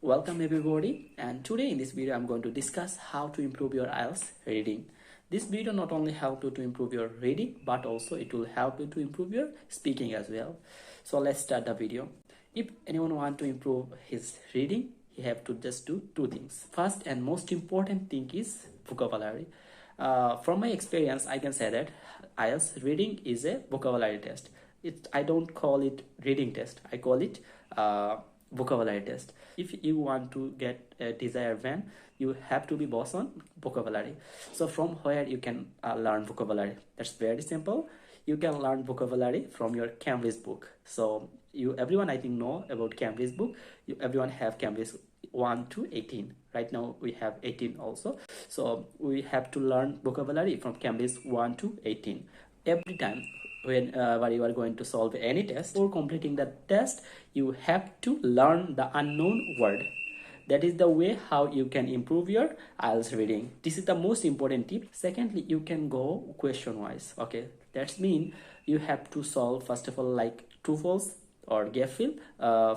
Welcome everybody, and today in this video I'm going to discuss how to improve your IELTS reading. This video not only help you to improve your reading but also it will help you to improve your speaking as well. So let's start the video. If anyone want to improve his reading, he have to just do two things. First and most important thing is vocabulary. From my experience, I can say that IELTS reading is a vocabulary test. I don't call it reading test. I call it vocabulary test. If you want to get a desired van, you have to be boss on vocabulary. So from where you can learn vocabulary? That's very simple. You can learn vocabulary from your Cambridge book. So everyone I think know about Cambridge book. Everyone have Cambridge 1 to 18. Right now we have 18 also. So we have to learn vocabulary from Cambridge 1 to 18 every time. Whenever you are going to solve any test, for completing the test you have to learn the unknown word. That is the way how you can improve your IELTS reading. This is the most important tip. Secondly, you can go question wise. Okay, that's mean you have to solve first of all like true false or gap fill.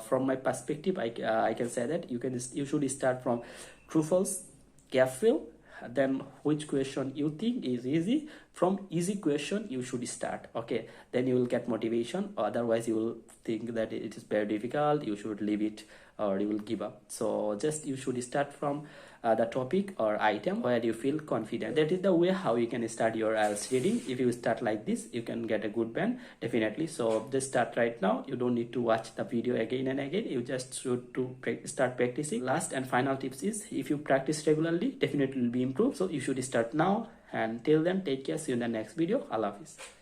From my perspective, I can say that you should start from true false, gap fill, then which question you think is easy. From easy question you should start. Okay, then you will get motivation. Otherwise you will think that it is very difficult, you should leave it or you will give up. So just you should start from the topic or item where you feel confident. That is the way how you can start your IELTS reading. If you start like this, you can get a good band definitely. So just start right now. You don't need to watch the video again and again. You just should to start practicing. Last and final tips is, if you practice regularly, definitely will be improved. So you should start now, and till then, take care. See you in the next video. Allah Hafiz.